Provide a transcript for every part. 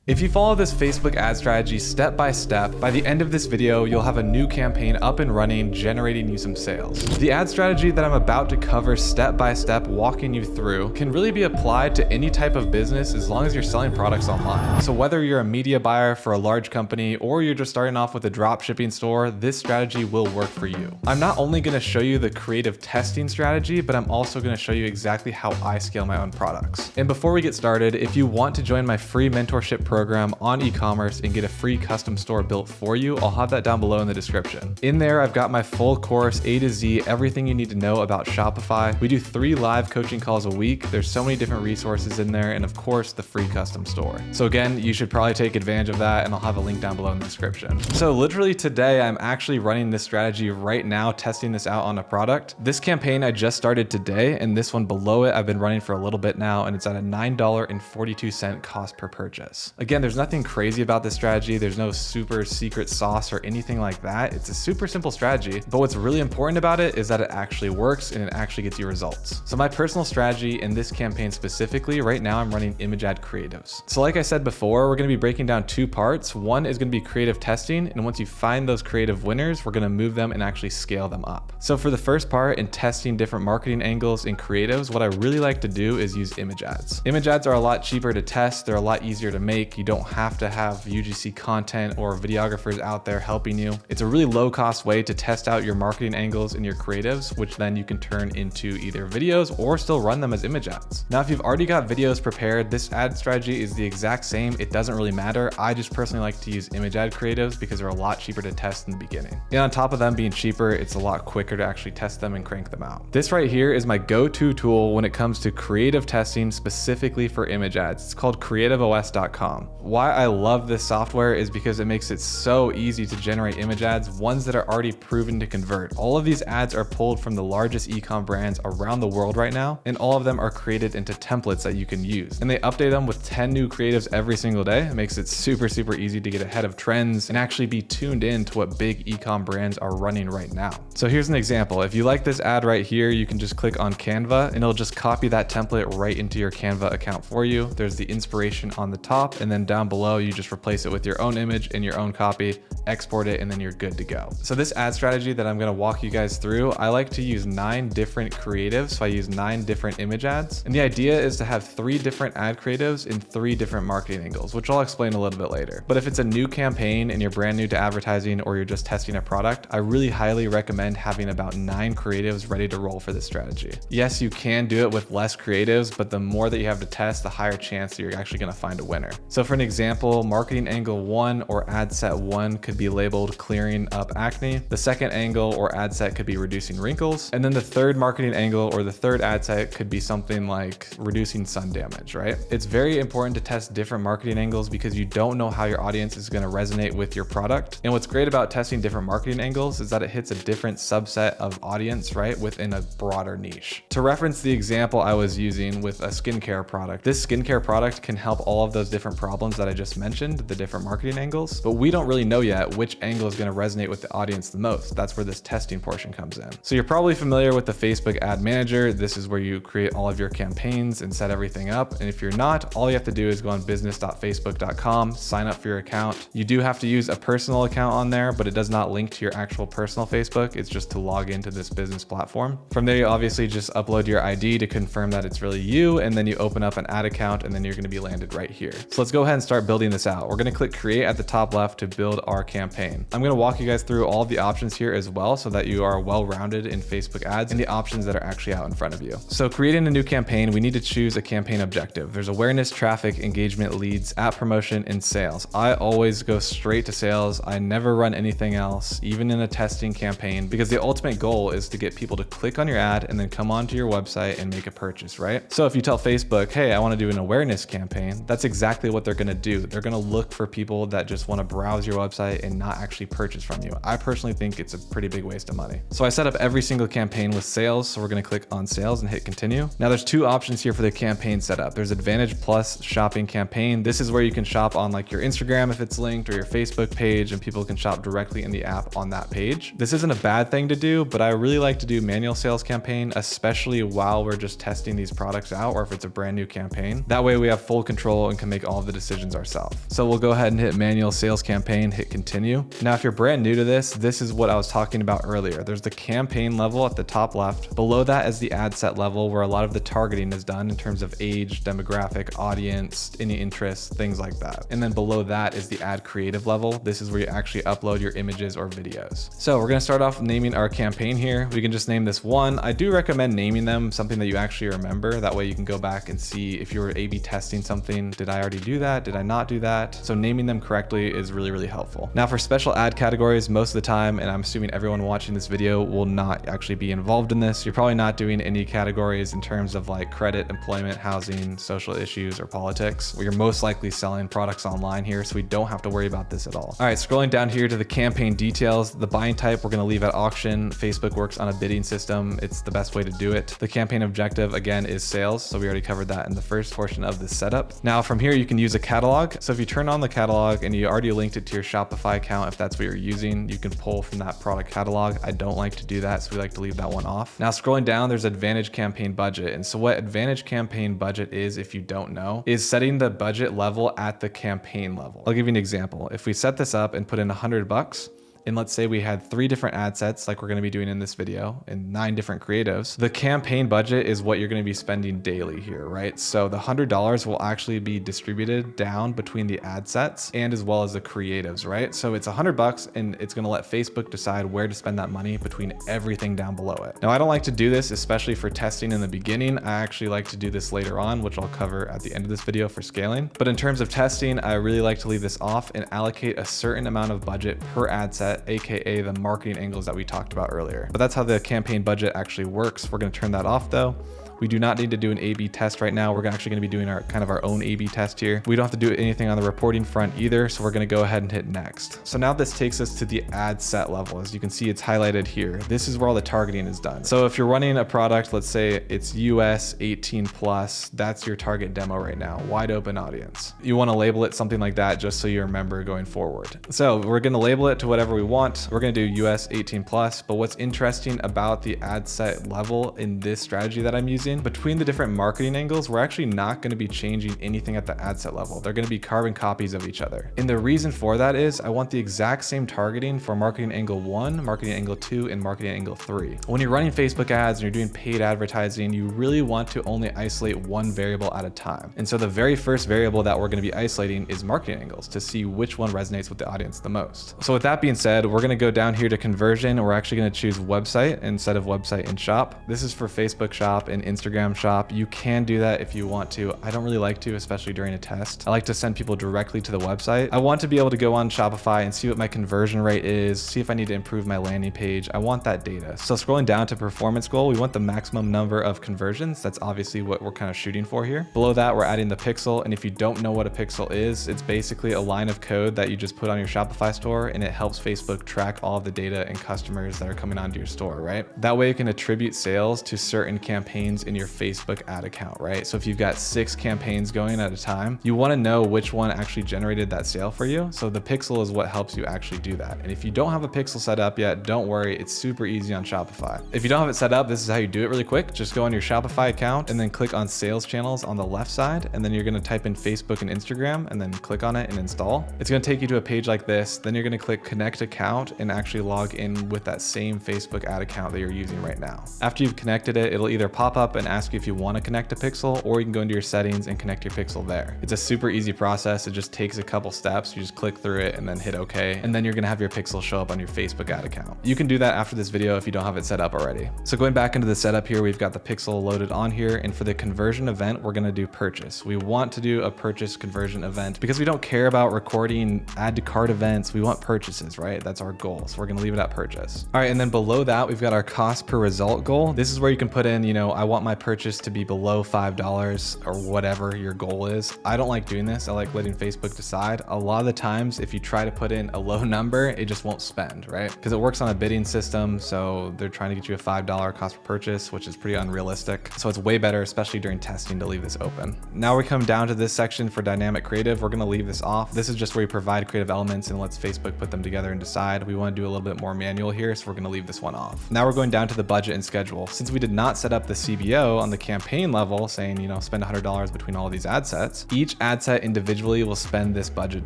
If you follow this Facebook ad strategy step by step, by the end of this video, you'll have a new campaign up and running, generating you some sales. The ad strategy that I'm about to cover step by step, walking you through, can really be applied to any type of business as long as you're selling products online. So whether you're a media buyer for a large company or you're just starting off with a dropshipping store, this strategy will work for you. I'm not only going to show you the creative testing strategy, but I'm also going to show you exactly how I scale my own products. And before we get started, if you want to join my free mentorship program on e-commerce and get a free custom store built for you, I'll have that down below in the description. In there, I've got my full course, A to Z, everything you need to know about Shopify. We do 3 live coaching calls a week. There's so many different resources in there, and of course, the free custom store. So again, you should probably take advantage of that, and I'll have a link down below in the description. So literally today, I'm actually running this strategy right now, testing this out on a product. This campaign I just started today, and this one below it, I've been running for a little bit now, and it's at a $9.42 cost per purchase. Again, there's nothing crazy about this strategy. There's no super secret sauce or anything like that. It's a super simple strategy, but what's really important about it is that it actually works and it actually gets you results. So my personal strategy in this campaign specifically, right now I'm running image ad creatives. So like I said before, we're gonna be breaking down 2 parts. One is gonna be creative testing, and once you find those creative winners, we're gonna move them and actually scale them up. So for the first part, in testing different marketing angles and creatives, what I really like to do is use image ads. Image ads are a lot cheaper to test. They're a lot easier to make. You don't have to have UGC content or videographers out there helping you. It's a really low cost way to test out your marketing angles and your creatives, which then you can turn into either videos or still run them as image ads. Now, if you've already got videos prepared, this ad strategy is the exact same. It doesn't really matter. I just personally like to use image ad creatives because they're a lot cheaper to test in the beginning. And on top of them being cheaper, it's a lot quicker to actually test them and crank them out. This right here is my go-to tool when it comes to creative testing specifically for image ads. It's called creativeos.com. Why I love this software is because it makes it so easy to generate image ads, ones that are already proven to convert. All of these ads are pulled from the largest e-com brands around the world right now, and all of them are created into templates that you can use. And they update them with 10 new creatives every single day. It makes it super easy to get ahead of trends and actually be tuned in to what big e-com brands are running right now. So here's an example. If you like this ad right here, you can just click on Canva and it'll just copy that template right into your Canva account for you. There's the inspiration on the top, and then down below, you just replace it with your own image and your own copy, export it, and then you're good to go. So this ad strategy that I'm gonna walk you guys through, I like to use 9 different creatives. So I use 9 different image ads. And the idea is to have 3 different ad creatives in 3 different marketing angles, which I'll explain a little bit later. But if it's a new campaign and you're brand new to advertising or you're just testing a product, I really highly recommend having about 9 creatives ready to roll for this strategy. Yes, you can do it with less creatives, but the more that you have to test, the higher chance that you're actually gonna find a winner. So for an example, marketing angle 1 or ad set 1 could be labeled clearing up acne. The second angle or ad set could be reducing wrinkles. And then the third marketing angle or the third ad set could be something like reducing sun damage, right? It's very important to test different marketing angles because you don't know how your audience is gonna resonate with your product. And what's great about testing different marketing angles is that it hits a different subset of audience, right, within a broader niche. To reference the example I was using with a skincare product, this skincare product can help all of those different problems that I just mentioned, the different marketing angles, but we don't really know yet which angle is going to resonate with the audience the most. That's where this testing portion comes in. So you're probably familiar with the Facebook ad manager. This is where you create all of your campaigns and set everything up. And if you're not, all you have to do is go on business.facebook.com, sign up for your account. You do have to use a personal account on there, but it does not link to your actual personal Facebook. It's just to log into this business platform. From there, you obviously just upload your ID to confirm that it's really you, and then you open up an ad account, and then you're going to be landed right here. So let's go ahead and start building this out. We're going to click create at the top left to build our campaign. I'm going to walk you guys through all the options here as well so that you are well-rounded in Facebook ads and the options that are actually out in front of you. So creating a new campaign, we need to choose a campaign objective. There's awareness, traffic, engagement, leads, app promotion, and sales. I always go straight to sales. I never run anything else, even in a testing campaign, because the ultimate goal is to get people to click on your ad and then come onto your website and make a purchase, right? So if you tell Facebook, hey, I want to do an awareness campaign, that's exactly what they're going to do. They're going to look for people that just want to browse your website and not actually purchase from you. I personally think it's a pretty big waste of money. So I set up every single campaign with sales. So we're going to click on sales and hit continue. Now there's 2 options here for the campaign setup. There's Advantage Plus shopping campaign. This is where you can shop on like your Instagram if it's linked, or your Facebook page, and people can shop directly in the app on that page. This isn't a bad thing to do, but I really like to do manual sales campaign, especially while we're just testing these products out, or if it's a brand new campaign. That way we have full control and can make all of the decisions ourselves. So we'll go ahead and hit manual sales campaign, hit continue. Now, if you're brand new to this, this is what I was talking about earlier. There's the campaign level at the top left. Below that is the ad set level, where a lot of the targeting is done in terms of age, demographic, audience, any interests, things like that. And then below that is the ad creative level. This is where you actually upload your images or videos. So we're gonna start off naming our campaign here. We can just name this one. I do recommend naming them something that you actually remember. That way you can go back and see if you were A/B testing something. Did I already do that? Did I not do that? So naming them correctly is really, really helpful. Now for special ad categories, most of the time, and I'm assuming everyone watching this video will not actually be involved in this. You're probably not doing any categories in terms of like credit, employment, housing, social issues, or politics. You're most likely selling products online here, so we don't have to worry about this at all. All right, scrolling down here to the campaign details, the buying type we're gonna leave at auction. Facebook works on a bidding system. It's the best way to do it. The campaign objective, again, is sales. So we already covered that in the first portion of this setup. Now from here, you can use a catalog. So if you turn on the catalog and you already linked it to your Shopify account, if that's what you're using, you can pull from that product catalog. I don't like to do that, so we like to leave that one off. Now scrolling down, there's Advantage Campaign Budget. And so what Advantage Campaign Budget is, if you don't know, is setting the budget level at the campaign level. I'll give you an example. If we set this up and put in $100, and let's say we had 3 different ad sets like we're going to be doing in this video and 9 different creatives, the campaign budget is what you're going to be spending daily here, right? So the $100 will actually be distributed down between the ad sets and as well as the creatives, right? So it's $100 and it's going to let Facebook decide where to spend that money between everything down below it. Now, I don't like to do this, especially for testing in the beginning. I actually like to do this later on, which I'll cover at the end of this video for scaling. But in terms of testing, I really like to leave this off and allocate a certain amount of budget per ad set, aka the marketing angles that we talked about earlier. But that's how the campaign budget actually works. We're going to turn that off though. We do not need to do an A/B test right now. We're actually going to be doing our kind of our own A/B test here. We don't have to do anything on the reporting front either. So we're going to go ahead and hit next. So now this takes us to the ad set level. As you can see, it's highlighted here. This is where all the targeting is done. So if you're running a product, let's say it's US 18 plus, that's your target demo right now, wide open audience. You want to label it something like that just so you remember going forward. So we're going to label it to whatever we want. We're going to do US 18 plus, but what's interesting about the ad set level in this strategy that I'm using, between the different marketing angles, we're actually not going to be changing anything at the ad set level. They're going to be carbon copies of each other. And the reason for that is I want the exact same targeting for marketing angle 1, marketing angle 2, and marketing angle 3. When you're running Facebook ads and you're doing paid advertising, you really want to only isolate one variable at a time. And so the very first variable that we're going to be isolating is marketing angles to see which one resonates with the audience the most. So with that being said, we're going to go down here to conversion. We're actually going to choose website instead of website and shop. This is for Facebook shop and Instagram shop. You can do that if you want to. I don't really like to, especially during a test. I like to send people directly to the website. I want to be able to go on Shopify and see what my conversion rate is, see if I need to improve my landing page. I want that data. So scrolling down to performance goal, we want the maximum number of conversions. That's obviously what we're kind of shooting for here. Below that, we're adding the pixel. And if you don't know what a pixel is, it's basically a line of code that you just put on your Shopify store, and it helps Facebook track all of the data and customers that are coming onto your store, right? That way you can attribute sales to certain campaigns in your Facebook ad account, right? So if you've got 6 campaigns going at a time, you want to know which one actually generated that sale for you. So the pixel is what helps you actually do that. And if you don't have a pixel set up yet, don't worry, it's super easy on Shopify. If you don't have it set up, this is how you do it really quick. Just go on your Shopify account and then click on sales channels on the left side. And then you're going to type in Facebook and Instagram and then click on it and install. It's going to take you to a page like this. Then you're going to click connect account and actually log in with that same Facebook ad account that you're using right now. After you've connected it, it'll either pop up and ask you if you want to connect a pixel, or you can go into your settings and connect your pixel there. It's a super easy process. It just takes a couple steps. You just click through it and then hit OK. And then you're going to have your pixel show up on your Facebook ad account. You can do that after this video if you don't have it set up already. So going back into the setup here, we've got the pixel loaded on here. And for the conversion event, we're going to do purchase. We want to do a purchase conversion event because we don't care about recording add to cart events. We want purchases, right? That's our goal. So we're going to leave it at purchase. All right. And then below that, we've got our cost per result goal. This is where you can put in, I want my purchase to be below $5 or whatever your goal is. I don't like doing this. I like letting Facebook decide. A lot of the times, if you try to put in a low number, it just won't spend, right? Because it works on a bidding system. So they're trying to get you a $5 cost per purchase, which is pretty unrealistic. So it's way better, especially during testing, to leave this open. Now we come down to this section for dynamic creative. We're going to leave this off. This is just where you provide creative elements and lets Facebook put them together and decide. We want to do a little bit more manual here, so we're going to leave this one off. Now we're going down to the budget and schedule. Since we did not set up the CBO, go on the campaign level saying, you know, spend $100 between all of these ad sets, each ad set individually will spend this budget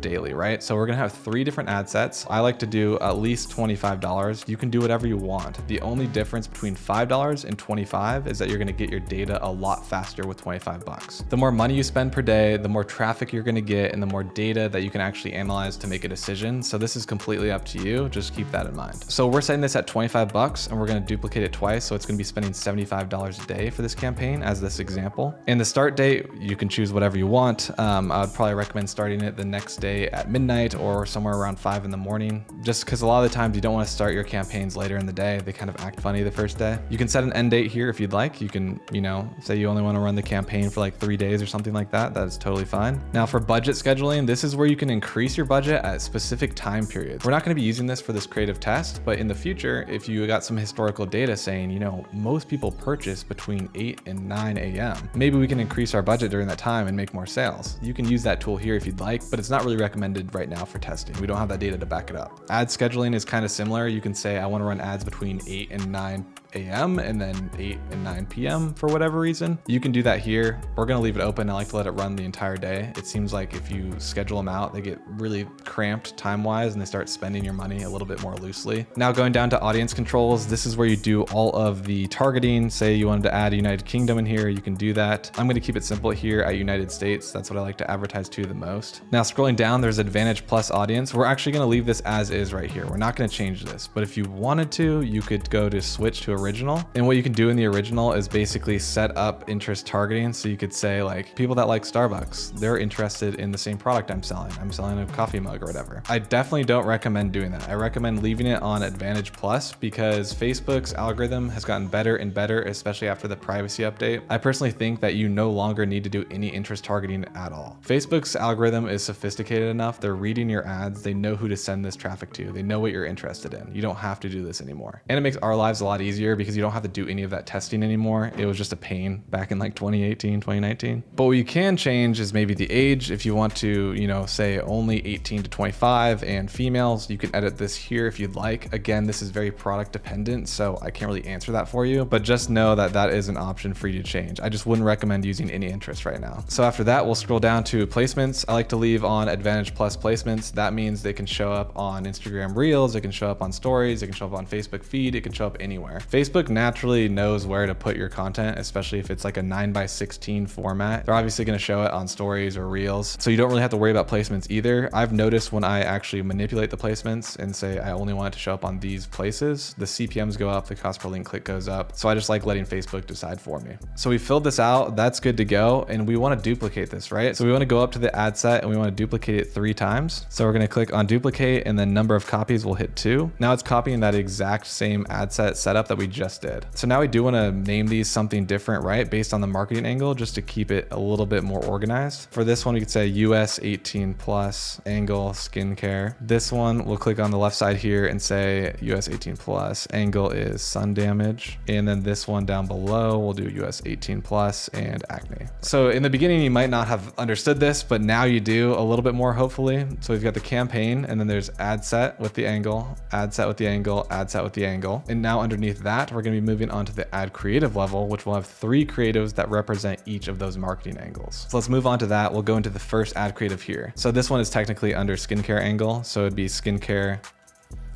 daily, right? So we're gonna have 3 different ad sets. I like to do at least $25. You can do whatever you want. The only difference between $5 and $25 is that you're gonna get your data a lot faster with 25 bucks. The more money you spend per day, the more traffic you're gonna get and the more data that you can actually analyze to make a decision. So this is completely up to you. Just keep that in mind. So we're setting this at 25 bucks and we're gonna duplicate it twice. So it's gonna be spending $75 a day for this campaign as this example. And the start date, you can choose whatever you want. I would probably recommend starting it the next day at midnight or somewhere around 5 in the morning, just because a lot of the times you don't want to start your campaigns later in the day. They kind of act funny the first day. You can set an end date here if you'd like. You can, you know, say you only want to run the campaign for like 3 days or something like that. That is totally fine. Now for budget scheduling, this is where you can increase your budget at specific time periods. We're not going to be using this for this creative test, but in the future, if you got some historical data saying, you know, most people purchase between 8 and 9 a.m., maybe we can increase our budget during that time and make more sales. You can use that tool here if you'd like, but it's not really recommended right now for testing. We don't have that data to back it up. Ad scheduling is kind of similar. You can say, I want to run ads between 8 and 9 a.m. and then 8 and 9 p.m. for whatever reason. You can do that here. We're going to leave it open. I like to let it run the entire day. It seems like if you schedule them out, they get really cramped time-wise and they start spending your money a little bit more loosely. Now going down to audience controls, this is where you do all of the targeting. Say you wanted to add United Kingdom in here, you can do that. I'm going to keep it simple here at United States. That's what I like to advertise to the most. Now scrolling down, there's Advantage Plus audience. We're actually going to leave this as is right here. We're not going to change this, but if you wanted to, you could go to switch to original. And what you can do in the original is basically set up interest targeting. So you could say like people that like Starbucks, they're interested in the same product I'm selling. I'm selling a coffee mug or whatever. I definitely don't recommend doing that. I recommend leaving it on Advantage Plus because Facebook's algorithm has gotten better and better, especially after the privacy update. I personally think that you no longer need to do any interest targeting at all. Facebook's algorithm is sophisticated enough. They're reading your ads. They know who to send this traffic to. They know what you're interested in. You don't have to do this anymore. And it makes our lives a lot easier because you don't have to do any of that testing anymore. It was just a pain back in like 2018, 2019. But what you can change is maybe the age. If you want to, you know, say only 18 to 25 and females, you can edit this here if you'd like. Again, this is very product dependent, so I can't really answer that for you, but just know that that is an option for you to change. I just wouldn't recommend using any interest right now. So after that, we'll scroll down to placements. I like to leave on Advantage Plus placements. That means they can show up on Instagram Reels, it can show up on stories, it can show up on Facebook feed, it can show up anywhere. Facebook naturally knows where to put your content, especially if it's like a 9:16 format. They're obviously going to show it on stories or reels. So you don't really have to worry about placements either. I've noticed when I actually manipulate the placements and say, I only want it to show up on these places, the CPMs go up, the cost per link click goes up. So I just like letting Facebook decide for me. So we filled this out, that's good to go. And we want to duplicate this, right? So we want to go up to the ad set and we want to duplicate it 3 times. So we're going to click on duplicate and then number of copies will hit 2. Now it's copying that exact same ad set setup that we just did. So now we do want to name these something different, right? Based on the marketing angle, just to keep it a little bit more organized. For this one, we could say US 18 plus angle skincare. This one, we'll click on the left side here and say US 18 plus angle is sun damage. And then this one down below, we'll do US 18 plus and acne. So in the beginning, you might not have understood this, but now you do a little bit more, hopefully. So we've got the campaign and then there's ad set with the angle, ad set with the angle, ad set with the angle. And now underneath that, we're going to be moving on to the ad creative level, which will have 3 creatives that represent each of those marketing angles. So let's move on to that. We'll go into the first ad creative here. So this one is technically under skincare angle. So it'd be skincare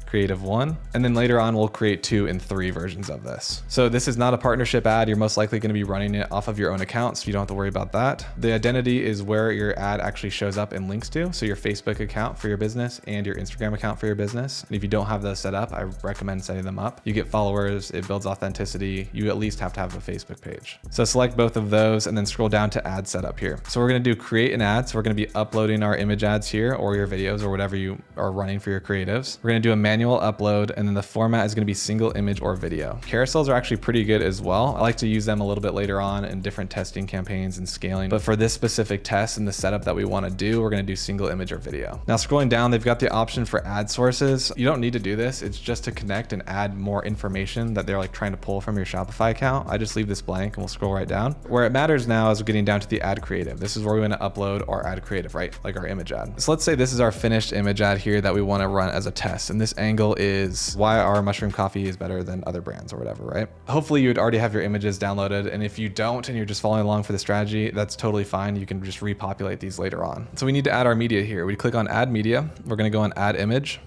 creative 1, and then later on we'll create 2 and 3 versions of this. So this is not a partnership ad. You're most likely going to be running it off of your own account, so you don't have to worry about that. The identity is where your ad actually shows up and links to, so your Facebook account for your business and your Instagram account for your business. And if you don't have those set up, I recommend setting them up. You get followers, it builds authenticity. You at least have to have a Facebook page. So select both of those and then scroll down to ad setup here. So we're going to do create an ad. So we're going to be uploading our image ads here or your videos or whatever you are running for your creatives. We're going to do a manual upload, and then the format is going to be single image or video. Carousels are actually pretty good as well. I like to use them a little bit later on in different testing campaigns and scaling, but for this specific test and the setup that we want to do, we're going to do single image or video. Now scrolling down, they've got the option for ad sources. You don't need to do this. It's just to connect and add more information that they're like trying to pull from your Shopify account. I just leave this blank and we'll scroll right down. Where it matters now is we're getting down to the ad creative. This is where we want to upload our ad creative, right? Like our image ad. So let's say this is our finished image ad here that we want to run as a test, and this angle angle is why our mushroom coffee is better than other brands or whatever, right? Hopefully you would already have your images downloaded. And if you don't, and you're just following along for the strategy, that's totally fine. You can just repopulate these later on. So we need to add our media here. We click on add media. We're going to go on add image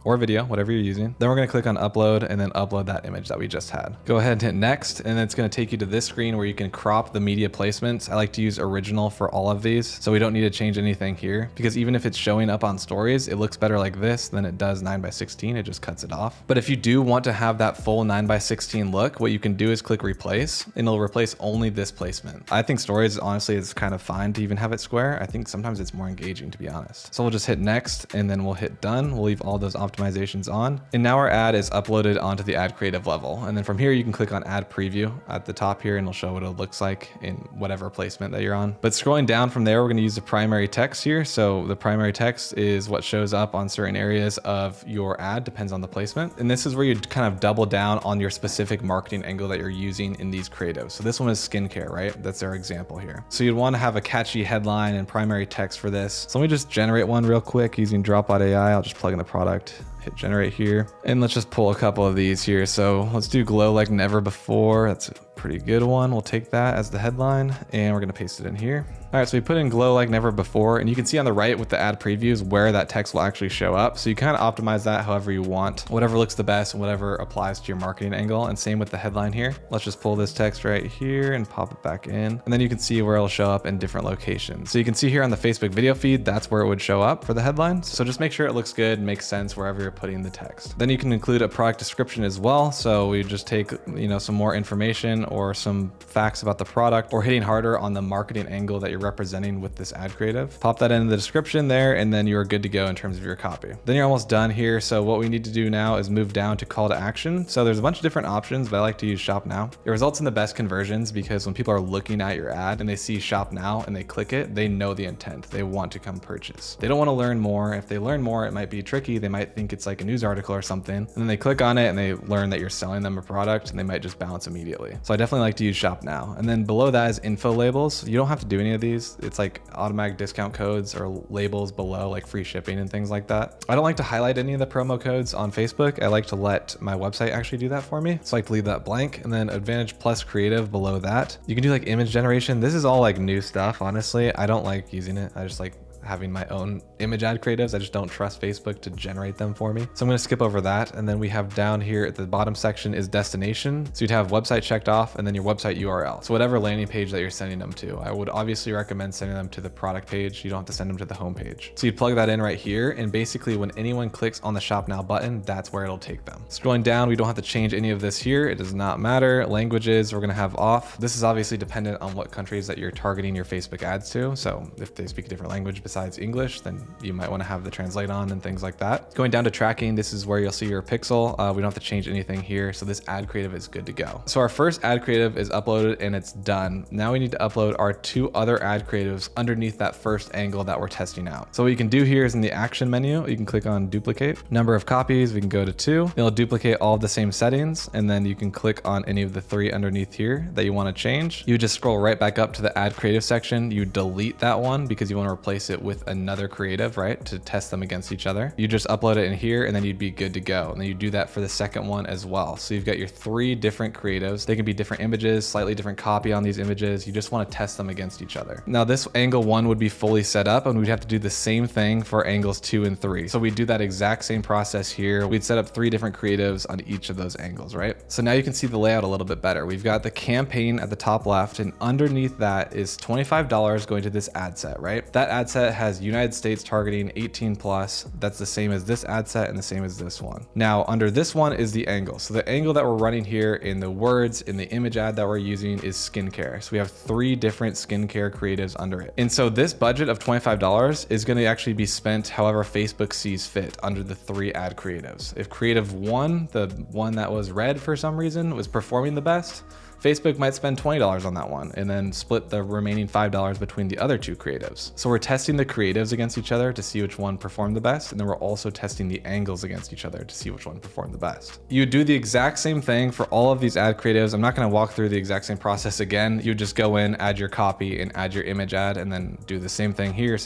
or video, whatever you're using. Then we're gonna click on upload and then upload that image that we just had. Go ahead and hit next, and it's gonna take you to this screen where you can crop the media placements. I like to use original for all of these, so we don't need to change anything here, because even if it's showing up on stories, it looks better like this than it does 9:16, it just cuts it off. But if you do want to have that full 9:16 look, what you can do is click replace, and it'll replace only this placement. I think stories, honestly, is kind of fine to even have it square. I think sometimes it's more engaging, to be honest. So we'll just hit next, and then we'll hit done. We'll leave all those optimizations on. And now our ad is uploaded onto the ad creative level. And then from here, you can click on add preview at the top here, and it'll show what it looks like in whatever placement that you're on. But scrolling down from there, we're going to use the primary text here. So the primary text is what shows up on certain areas of your ad, depends on the placement. And this is where you kind of double down on your specific marketing angle that you're using in these creatives. So this one is skincare, right? That's our example here. So you'd want to have a catchy headline and primary text for this. So let me just generate one real quick using Dropbotai. I'll just plug in the product, hit generate here, and let's just pull a couple of these here. So let's do glow like never before. That's a pretty good one. We'll take that as the headline, and we're gonna paste it in here. All right, so we put in glow like never before, and you can see on the right with the ad previews where that text will actually show up. So you kind of optimize that however you want, whatever looks the best and whatever applies to your marketing angle. And same with the headline here. Let's just pull this text right here and pop it back in. And then you can see where it'll show up in different locations. So you can see here on the Facebook video feed, that's where it would show up for the headlines. So just make sure it looks good, makes sense wherever you're putting the text. Then you can include a product description as well. So we just take, some more information or some facts about the product, or hitting harder on the marketing angle that you're representing with this ad creative. Pop that in the description there, and then you're good to go in terms of your copy. Then you're almost done here. So what we need to do now is move down to call to action. So there's a bunch of different options, but I like to use shop now. It results in the best conversions because when people are looking at your ad and they see shop now and they click it, they know the intent. They want to come purchase. They don't want to learn more. If they learn more, it might be tricky. They might think it's like a news article or something. And then they click on it and they learn that you're selling them a product, and they might just bounce immediately. So I definitely like to use shop now. And then below that is info labels. You don't have to do any of these. It's like automatic discount codes or labels below, like free shipping and things like that. I don't like to highlight any of the promo codes on Facebook. I like to let my website actually do that for me. So I like to leave that blank. And then Advantage Plus Creative below that. You can do like image generation. This is all like new stuff, honestly. I don't like using it. I just like having my own image ad creatives. I just don't trust Facebook to generate them for me. So I'm going to skip over that. And then we have down here at the bottom section is destination. So you'd have website checked off and then your website URL. So whatever landing page that you're sending them to, I would obviously recommend sending them to the product page. You don't have to send them to the home page. So you plug that in right here. And basically when anyone clicks on the shop now button, that's where it'll take them. Scrolling down, we don't have to change any of this here. It does not matter. Languages, we're going to have off. This is obviously dependent on what countries that you're targeting your Facebook ads to. So if they speak a different language besides English, then you might want to have the translate on and things like that. Going down to tracking, this is where you'll see your pixel. We don't have to change anything here. So this ad creative is good to go. So our first ad creative is uploaded and it's done. Now we need to upload our two other ad creatives underneath that first angle that we're testing out. So what you can do here is in the action menu, you can click on duplicate. Number of copies, we can go to 2. It'll duplicate all of the same settings. And then you can click on any of the 3 underneath here that you want to change. You just scroll right back up to the ad creative section. You delete that one because you want to replace it with another creative, right? To test them against each other. You just upload it in here and then you'd be good to go. And then you do that for the second one as well. So you've got your 3 different creatives. They can be different images, slightly different copy on these images. You just want to test them against each other. Now this angle 1 would be fully set up and we'd have to do the same thing for angles 2 and 3. So we do that exact same process here. We'd set up 3 different creatives on each of those angles, right? So now you can see the layout a little bit better. We've got the campaign at the top left, and underneath that is $25 going to this ad set, right? That ad set has United States targeting 18 plus. That's the same as this ad set and the same as this one. Now under this one is the angle. So the angle that we're running here in the words in the image ad that we're using is skincare. So we have 3 different skincare creatives under it. And so this budget of $25 is going to actually be spent however Facebook sees fit under the 3 ad creatives. If creative 1, the one that was red for some reason, was performing the best, Facebook might spend $20 on that one and then split the remaining $5 between the other two creatives. So we're testing the creatives against each other to see which one performed the best, and then we're also testing the angles against each other to see which one performed the best. You do the exact same thing for all of these ad creatives. I'm not going to walk through the exact same process again. You just go in, add your copy, and add your image ad, and then do the same thing here,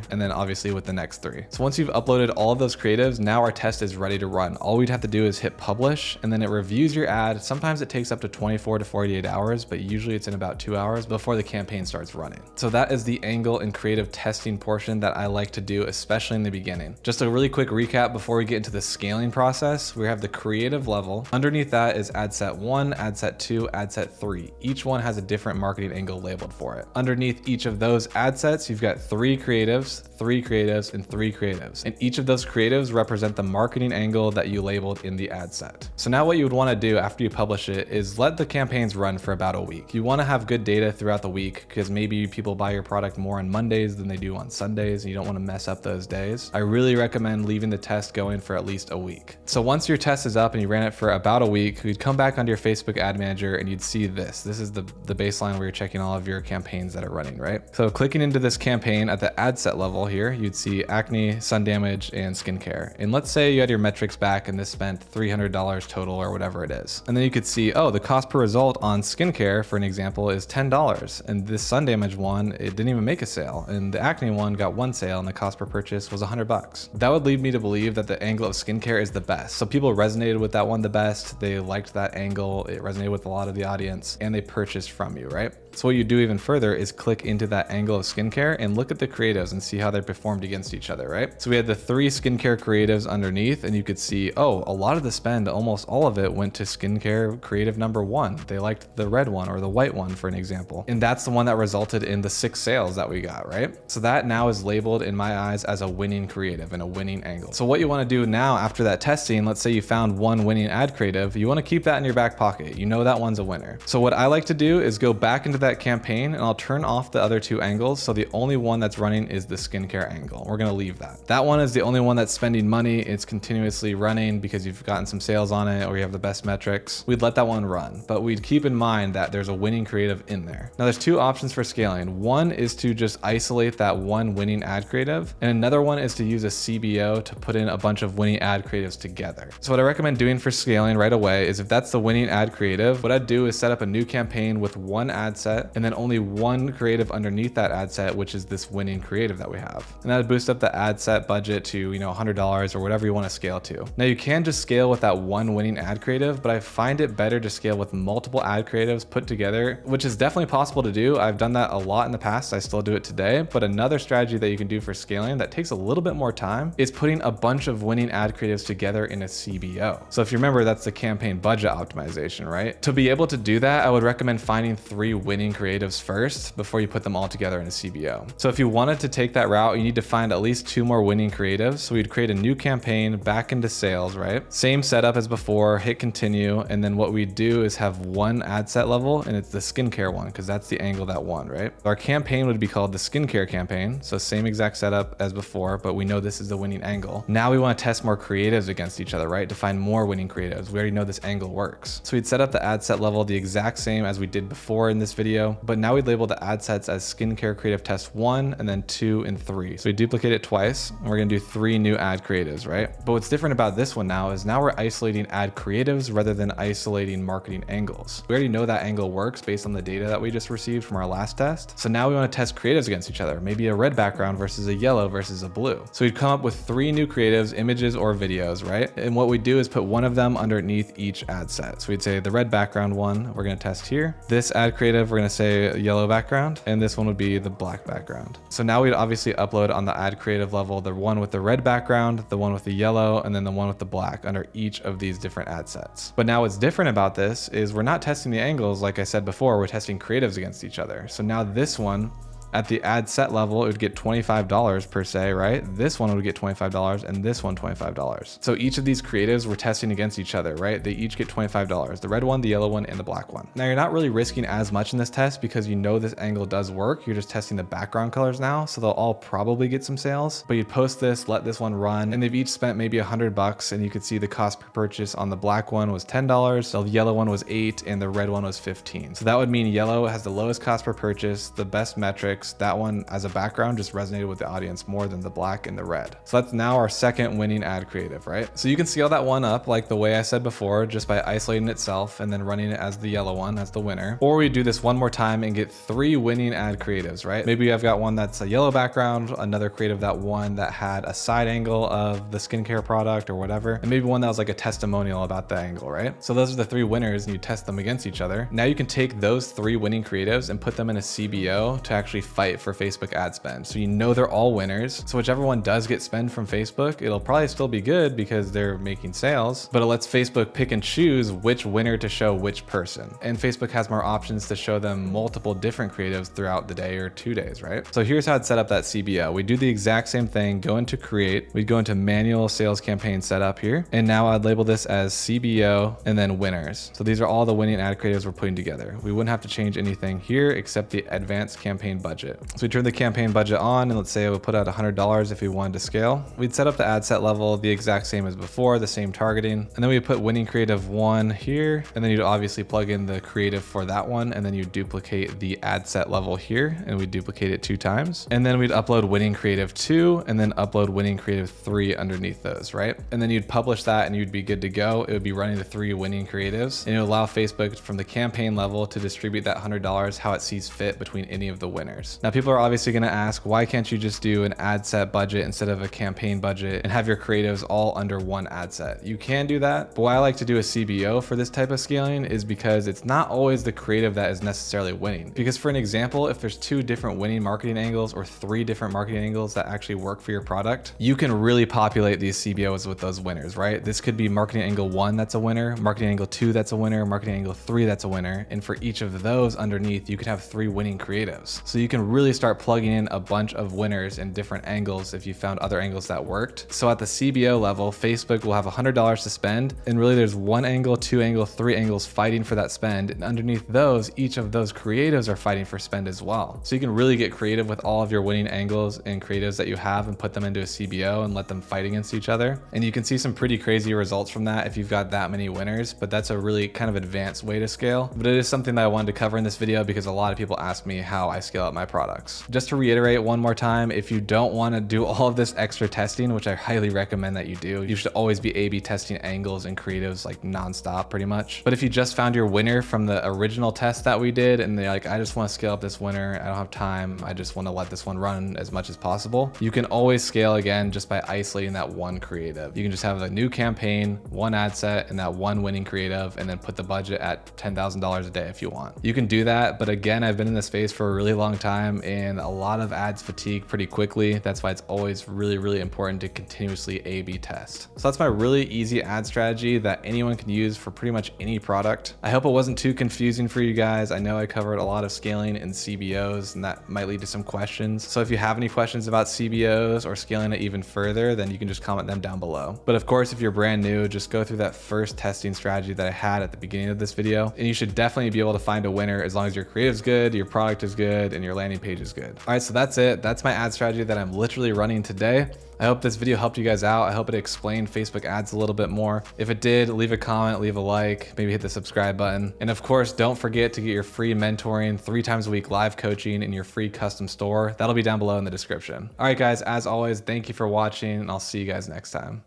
and then obviously with the next three. So once you've uploaded all of those creatives, now our test is ready to run. All we'd have to do is hit publish, and then it reviews your ad. Sometimes it takes up to 24 to 48 hours, but usually it's in about 2 hours before the campaign starts running. So that is the angle and creative testing portion that I like to do, especially in the beginning. Just a really quick recap before we get into the scaling process. We have the creative level. Underneath that is ad set 1, ad set 2, ad set 3. Each one has a different marketing angle labeled for it. Underneath each of those ad sets, you've got 3 creatives, 3 creatives, and 3 creatives. And each of those creatives represent the marketing angle that you labeled in the ad set. So now what you would want to do after you publish it is let the campaigns run for about a week. You want to have good data throughout the week because maybe people buy your product more on Mondays than they do on Sundays, and you don't want to mess up those days. I really recommend leaving the test going for at least a week. So once your test is up and you ran it for about a week, you'd come back onto your Facebook ad manager and you'd see this. This is the baseline where you're checking all of your campaigns that are running, right? So clicking into this campaign at the ad set level here, you'd see acne, sun damage, and skincare. And let's say you had your metrics back and this spent $300 total or whatever it is. And then you could see, oh, the cost per result on skincare, for an example, is $10. And this sun damage one, it didn't even make a sale. And the acne one got 1 sale and the cost per purchase was $100. That would lead me to believe that the angle of skincare is the best. So people resonated with that one the best. They liked that angle. It resonated with a lot of the audience and they purchased from you, right? So what you do even further is click into that angle of skincare and look at the creatives and see how they performed against each other, right? So we had the 3 skincare creatives underneath and you could see, oh, a lot of the spend, almost all of it went to skincare creative number 1. They liked the red one or the white one, for an example. And that's the one that resulted in the 6 sales that we got, right? So that now is labeled in my eyes as a winning creative and a winning angle. So what you want to do now after that testing, let's say you found one winning ad creative, you want to keep that in your back pocket. You know that one's a winner. So what I like to do is go back into that campaign and I'll turn off the other 2 angles. So the only one that's running is the skincare angle. We're going to leave that. That one is the only one that's spending money. It's continuously running because you've gotten some sales on it or you have the best metrics. We'd let that one run, but we'd keep in mind that there's a winning creative in there. Now there's 2 options for scaling. One is to just isolate that one winning ad creative, and another one is to use a CBO to put in a bunch of winning ad creatives together. So what I recommend doing for scaling right away is if that's the winning ad creative, what I'd do is set up a new campaign with 1 ad set and then only 1 creative underneath that ad set, which is this winning creative that we have. And that would boost up the ad set budget to, $100 or whatever you want to scale to. Now you can just scale with that one winning ad creative, but I find it better to scale with multiple ad creatives put together, which is definitely possible to do. I've done that a lot in the past. I still do it today, but another strategy that you can do for scaling that takes a little bit more time is putting a bunch of winning ad creatives together in a CBO. So if you remember, that's the campaign budget optimization, right? To be able to do that, I would recommend finding 3 winning creatives first before you put them all together in a CBO. So if you wanted to take that route, you need to find at least 2 more winning creatives. So we'd create a new campaign back into sales, right? Same setup as before, hit continue. And then what we do is have 1 ad set level and it's the skincare one because that's the angle that won, right? Our campaign would be called the skincare campaign. So same exact setup as before, but we know this is the winning angle. Now we want to test more creatives against each other, right? To find more winning creatives. We already know this angle works. So we'd set up the ad set level the exact same as we did before in this video, but now we'd label the ad sets as skincare creative test 1 and then 2 and 3. So we duplicate it twice and we're going to do 3 new ad creatives, right? But what's different about this one now is now we're isolating ad creatives rather than isolating marketing angles. We already know that angle works based on the data that we just received from our last test. So now we want to test creatives against each other, maybe a red background versus a yellow versus a blue. So we'd come up with 3 new creatives, images or videos, right? And what we do is put one of them underneath each ad set. So we'd say the red background one, we're going to test here. This ad creative, we're going to say yellow background, and this one would be the black background. So now we'd obviously upload on the ad creative level, the one with the red background, the one with the yellow, and then the one with the black under each of these different ad sets. But now what's different about this is we're not testing the angles. Like I said before, we're testing creatives against each other. So now this one At the ad set level, it would get $25 per se, right? This one would get $25 and this one $25. So each of these creatives we're testing against each other, right? They each get $25, the red one, the yellow one, and the black one. Now you're not really risking as much in this test because you know this angle does work. You're just testing the background colors now. So they'll all probably get some sales, but you'd post this, let this one run, and they've each spent maybe $100, and you could see the cost per purchase on the black one was $10, the yellow one was $8, and the red one was $15. So that would mean yellow has the lowest cost per purchase, the best metrics. That one as a background just resonated with the audience more than the black and the red. So that's now our second winning ad creative, right? So you can scale that one up like the way I said before, just by isolating itself and then running it as the yellow one as the winner. Or we do this one more time and get 3 winning ad creatives, right? Maybe I've got one that's a yellow background, another creative that one that had a side angle of the skincare product or whatever, and maybe one that was like a testimonial about the angle, right? So those are the 3 winners and you test them against each other. Now you can take those 3 winning creatives and put them in a CBO to actually fight for Facebook ad spend. So you know they're all winners. So whichever one does get spend from Facebook, it'll probably still be good because they're making sales, but it lets Facebook pick and choose which winner to show which person. And Facebook has more options to show them multiple different creatives throughout the day or 2 days, right? So here's how I'd set up that CBO. We do the exact same thing, go into create, we'd go into manual sales campaign setup here. And now I'd label this as CBO and then winners. So these are all the winning ad creatives we're putting together. We wouldn't have to change anything here except the advanced campaign budget. So we turn the campaign budget on, and let's say I would put out $100 if we wanted to scale. We'd set up the ad set level the exact same as before, the same targeting. And then we put winning creative 1 here, and then you'd obviously plug in the creative for that one, and then you duplicate the ad set level here, and we duplicate it 2 times. And then we'd upload winning creative 2, and then upload winning creative 3 underneath those, right? And then you'd publish that and you'd be good to go. It would be running the 3 winning creatives, and it would allow Facebook from the campaign level to distribute that $100 how it sees fit between any of the winners. Now people are obviously gonna ask, why can't you just do an ad set budget instead of a campaign budget and have your creatives all under one ad set? You can do that, but why I like to do a CBO for this type of scaling is because it's not always the creative that is necessarily winning. Because for an example, if there's 2 different winning marketing angles or 3 different marketing angles that actually work for your product, you can really populate these CBOs with those winners, right? This could be marketing angle 1 that's a winner, marketing angle 2 that's a winner, marketing angle 3 that's a winner. And for each of those underneath, you could have 3 winning creatives. So you can really start plugging in a bunch of winners in different angles if you found other angles that worked. So at the CBO level, Facebook will have $100 to spend, and really there's 1 angle, 2 angle, 3 angles fighting for that spend. And underneath those, each of those creatives are fighting for spend as well. So you can really get creative with all of your winning angles and creatives that you have and put them into a CBO and let them fight against each other. And you can see some pretty crazy results from that if you've got that many winners, but that's a really kind of advanced way to scale. But it is something that I wanted to cover in this video because a lot of people ask me how I scale up my products. Just to reiterate one more time, if you don't want to do all of this extra testing, which I highly recommend that you do, you should always be A/B testing angles and creatives like nonstop pretty much. But if you just found your winner from the original test that we did and they're like, I just want to scale up this winner, I don't have time, I just want to let this one run as much as possible, you can always scale again just by isolating that one creative. You can just have a new campaign, 1 ad set, and that 1 winning creative, and then put the budget at $10,000 a day if you want. You can do that, but again, I've been in this space for a really long time and a lot of ads fatigue pretty quickly. That's why it's always really, really important to continuously A/B test. So that's my really easy ad strategy that anyone can use for pretty much any product. I hope it wasn't too confusing for you guys. I know I covered a lot of scaling and CBOs, and that might lead to some questions. So if you have any questions about CBOs or scaling it even further, then you can just comment them down below. But of course, if you're brand new, just go through that first testing strategy that I had at the beginning of this video, and you should definitely be able to find a winner as long as your creative's good, your product is good, and your landing page is good. All right, so that's it. That's my ad strategy that I'm literally running today. I hope this video helped you guys out. I hope it explained Facebook ads a little bit more. If it did, leave a comment, leave a like, maybe hit the subscribe button. And of course, don't forget to get your free mentoring, 3 times a week live coaching in your free custom store. That'll be down below in the description. All right, guys, as always, thank you for watching, and I'll see you guys next time.